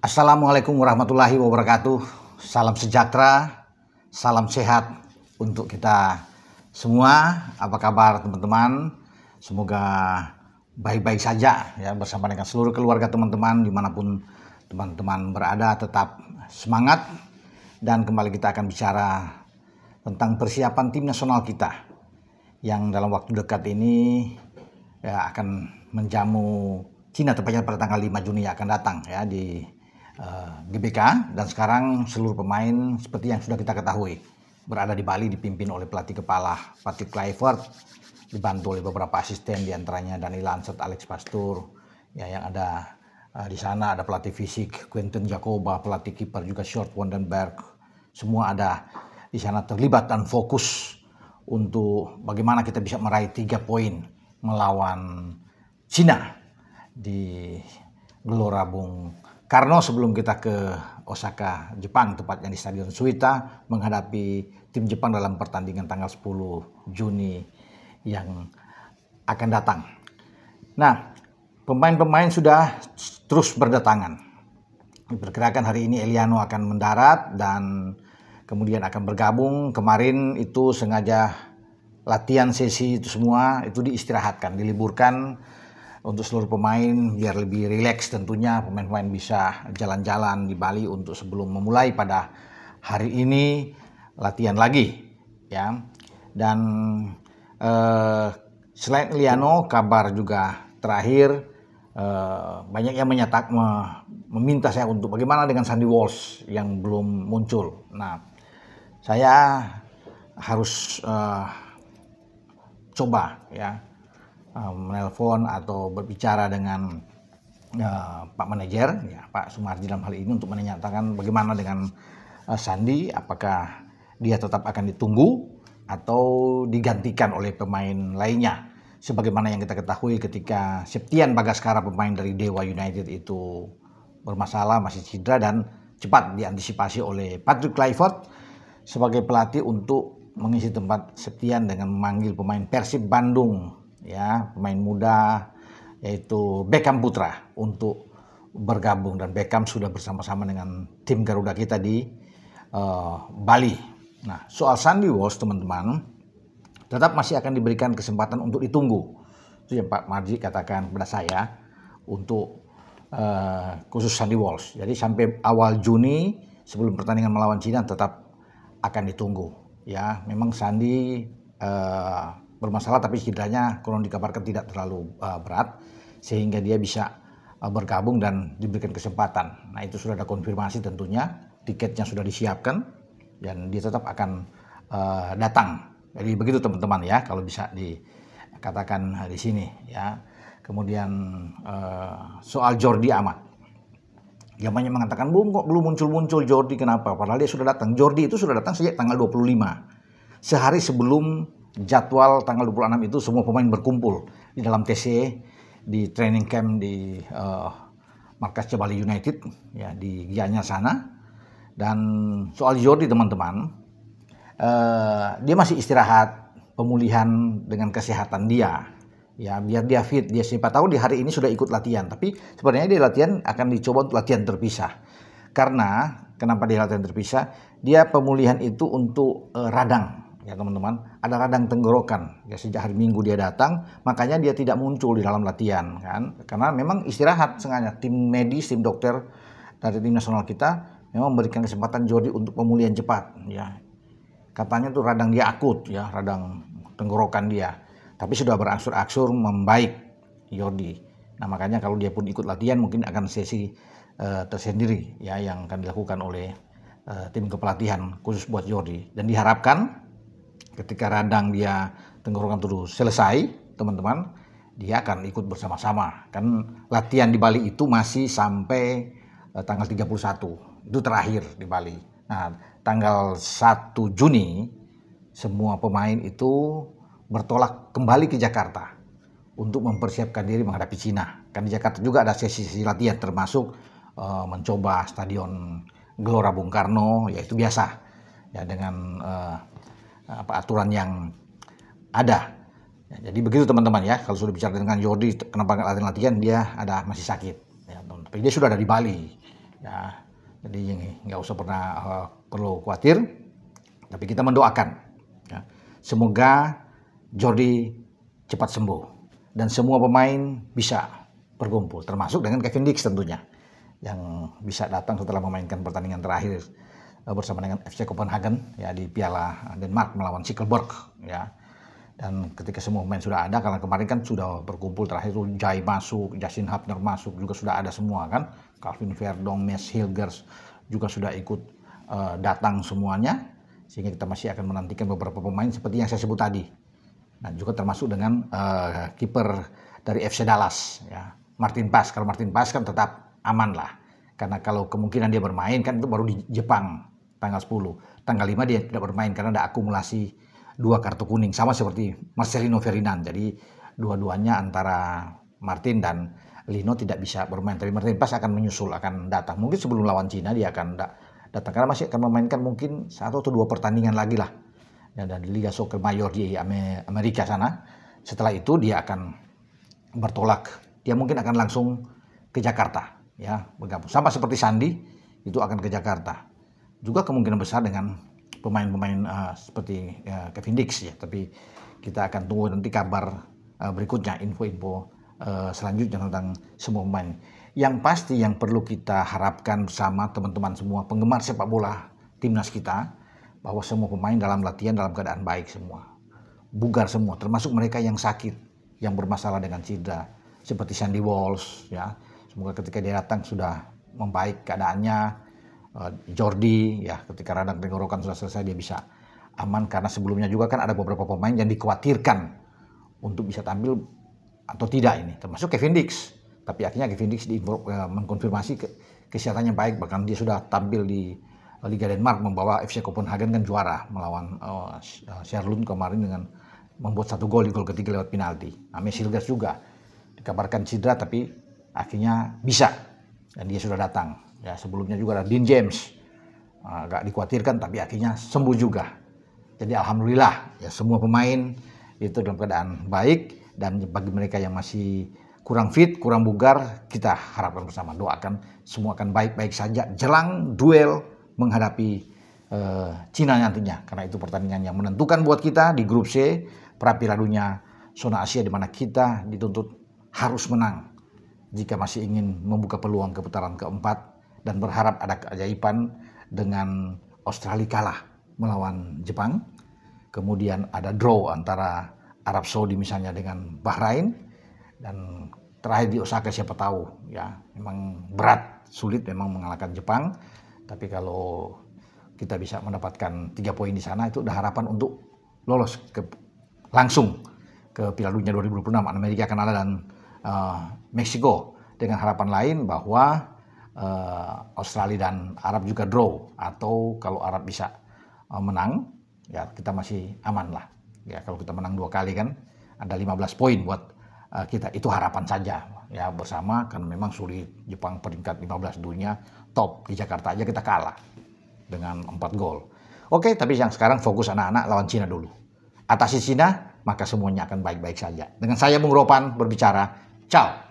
Assalamualaikum warahmatullahi wabarakatuh. Salam sejahtera, salam sehat untuk kita semua. Apa kabar teman-teman? Semoga baik-baik saja ya bersama dengan seluruh keluarga teman-teman dimanapun teman-teman berada. Tetap semangat dan kembali kita akan bicara tentang persiapan tim nasional kita yang dalam waktu dekat ini ya akan menjamu Cina, tepatnya pada tanggal 5 Juni yang akan datang ya di GBK. Dan sekarang seluruh pemain seperti yang sudah kita ketahui berada di Bali, dipimpin oleh pelatih kepala Patrick Kluivert, dibantu oleh beberapa asisten diantaranya Dani Lancet, Alex Pastur ya, yang ada di sana ada pelatih fisik Quentin Jacoba, pelatih kiper juga Sjoerd Wondenberg. Semua ada di sana terlibat dan fokus untuk bagaimana kita bisa meraih 3 poin melawan Cina di Gelora Bung Karno sebelum kita ke Osaka, Jepang, tepatnya di Stadion Suita menghadapi tim Jepang dalam pertandingan tanggal 10 Juni yang akan datang. Nah, pemain-pemain sudah terus berdatangan. Diperkirakan hari ini Eliano akan mendarat dan kemudian akan bergabung. Kemarin itu sengaja latihan sesi itu semua itu diistirahatkan, diliburkan untuk seluruh pemain biar lebih rileks. Tentunya pemain-pemain bisa jalan-jalan di Bali untuk sebelum memulai pada hari ini latihan lagi ya. Dan selain Eliano, kabar juga terakhir banyak yang meminta saya untuk bagaimana dengan Sandy Walsh yang belum muncul. Nah, saya harus coba ya menelpon atau berbicara dengan Pak Manajer ya, Pak Sumarji dalam hal ini untuk menyatakan bagaimana dengan Sandy, apakah dia tetap akan ditunggu atau digantikan oleh pemain lainnya. Sebagaimana yang kita ketahui ketika Septian Bagaskara, pemain dari Dewa United itu bermasalah, masih cedera, dan cepat diantisipasi oleh Patrick Kluivert sebagai pelatih untuk mengisi tempat Septian dengan memanggil pemain Persib Bandung ya, pemain muda yaitu Beckham Putra untuk bergabung, dan Beckham sudah bersama-sama dengan tim Garuda kita di Bali. Nah, soal Sandy Walsh teman-teman tetap masih akan diberikan kesempatan untuk ditunggu. Itu yang Pak Marji katakan kepada saya untuk khusus Sandy Walsh. Jadi sampai awal Juni sebelum pertandingan melawan Cina tetap akan ditunggu ya. Memang Sandy bermasalah, tapi cederanya kurang dikabarkan tidak terlalu berat sehingga dia bisa bergabung dan diberikan kesempatan. Nah, itu sudah ada konfirmasi tentunya, tiketnya sudah disiapkan dan dia tetap akan datang. Jadi begitu teman-teman ya, kalau bisa dikatakan di sini ya. Kemudian soal Jordi Amat, dia banyak mengatakan kok belum muncul-muncul Jordi, kenapa? Padahal dia sudah datang. Jordi itu sudah datang sejak tanggal 25, sehari sebelum jadwal tanggal 26 itu semua pemain berkumpul di dalam TC di training camp di markas Bali United ya, di Gianyar sana. Dan soal Jordi teman-teman, dia masih istirahat, pemulihan dengan kesehatan dia ya, biar dia fit. Dia siapa tahu di hari ini sudah ikut latihan, tapi sebenarnya dia latihan akan dicoba untuk latihan terpisah. Karena kenapa dia latihan terpisah? Dia pemulihan itu untuk radang ya teman-teman, ada radang tenggorokan ya, sejak hari Minggu dia datang, makanya dia tidak muncul di dalam latihan kan, karena memang istirahat sengaja. Tim medis, tim dokter dari tim nasional kita memang memberikan kesempatan Jordi untuk pemulihan cepat ya. Katanya tuh radang dia akut ya, radang tenggorokan dia, tapi sudah berangsur-angsur membaik Jordi. Nah, makanya kalau dia pun ikut latihan mungkin akan sesi tersendiri ya yang akan dilakukan oleh tim kepelatihan khusus buat Jordi. Dan diharapkan ketika radang dia tenggorokan itu selesai teman-teman, dia akan ikut bersama-sama. Kan latihan di Bali itu masih sampai tanggal 31, itu terakhir di Bali. Nah, tanggal 1 Juni semua pemain itu bertolak kembali ke Jakarta untuk mempersiapkan diri menghadapi Cina. Kan di Jakarta juga ada sesi-sesi latihan, termasuk mencoba Stadion Gelora Bung Karno, yaitu biasa ya dengan aturan yang ada. Ya, jadi begitu teman-teman ya, kalau sudah bicara dengan Jordi, kenapa nggak latihan-latihan, dia masih sakit. Ya, tapi dia sudah ada di Bali. ya. Jadi nggak usah perlu khawatir, tapi kita mendoakan ya, semoga Jordi cepat sembuh dan semua pemain bisa berkumpul, termasuk dengan Kevin Dix tentunya yang bisa datang setelah memainkan pertandingan terakhir bersama dengan FC Copenhagen ya di Piala Denmark melawan Silkeborg ya. Dan ketika semua pemain sudah ada, karena kemarin kan sudah berkumpul terakhir itu Jai masuk, Justin Hapner masuk, juga sudah ada semua kan. Calvin Verdong, Mes Hilgers juga sudah ikut datang semuanya. Sehingga kita masih akan menantikan beberapa pemain seperti yang saya sebut tadi. Dan juga termasuk dengan kiper dari FC Dallas ya, Martin Paz. Kalau Martin Paz kan tetap aman lah. Karena kalau kemungkinan dia bermain kan itu baru di Jepang tanggal 10. Tanggal 5 dia tidak bermain karena ada akumulasi 2 kartu kuning, sama seperti Marcelino Ferdinand. Jadi dua-duanya antara Martin dan Lino tidak bisa bermain. Tapi Martin Paz akan menyusul, akan datang. Mungkin sebelum lawan Cina dia akan datang. Karena masih akan memainkan mungkin 1 atau 2 pertandingan lagi lah. Ya, dan di Liga Soccer Mayor di Amerika sana. Setelah itu dia akan bertolak. Dia mungkin akan langsung ke Jakarta. Ya, bergabung. Sama seperti Sandi, itu akan ke Jakarta. Juga kemungkinan besar dengan pemain-pemain seperti Kevin Dix ya, tapi kita akan tunggu nanti kabar berikutnya, info-info selanjutnya tentang semua pemain. Yang pasti yang perlu kita harapkan bersama teman-teman semua penggemar sepak bola timnas kita, bahwa semua pemain dalam latihan dalam keadaan baik semua, bugar semua, termasuk mereka yang sakit, yang bermasalah dengan cedera, seperti Sandy Walsh ya. Semoga ketika dia datang sudah membaik keadaannya. Jordi ya, ketika radang tenggorokan sudah selesai dia bisa aman, karena sebelumnya juga kan ada beberapa pemain yang dikhawatirkan untuk bisa tampil atau tidak ini, termasuk Kevin Dix. Tapi akhirnya Kevin Dix mengkonfirmasi kesehatannya baik, bahkan dia sudah tampil di Liga Denmark membawa FC Copenhagen kan juara melawan Sherlund kemarin dengan membuat 1 gol di gol ketiga lewat penalti. Mes Hilgers juga dikabarkan cedera tapi akhirnya bisa dan dia sudah datang. Ya, sebelumnya juga ada Dean James, agak dikhawatirkan tapi akhirnya sembuh juga. Jadi alhamdulillah ya, semua pemain itu dalam keadaan baik, dan bagi mereka yang masih kurang fit, kurang bugar, kita harapkan bersama, doakan semua akan baik-baik saja jelang duel menghadapi Cina nantinya, karena itu pertandingan yang menentukan buat kita di grup C pra Piala Dunia zona Asia, di mana kita dituntut harus menang jika masih ingin membuka peluang ke putaran keempat. Dan berharap ada keajaiban dengan Australia kalah melawan Jepang. Kemudian ada draw antara Arab Saudi misalnya dengan Bahrain. Dan terakhir di Osaka siapa tahu ya. Memang berat, sulit memang mengalahkan Jepang. Tapi kalau kita bisa mendapatkan 3 poin di sana, itu udah harapan untuk lolos langsung ke Piala Dunia 2026 Amerika, Kanada dan Meksiko. Dengan harapan lain bahwa Australia dan Arab juga draw, atau kalau Arab bisa menang ya kita masih aman lah ya. Kalau kita menang 2 kali kan ada 15 poin buat kita, itu harapan saja ya bersama, karena memang sulit. Jepang peringkat 15 dunia top, di Jakarta aja kita kalah dengan 4 gol. Oke, tapi yang sekarang fokus anak-anak lawan Cina dulu. Atasi Cina, maka semuanya akan baik-baik saja. Dengan saya Bung Ropan berbicara, ciao.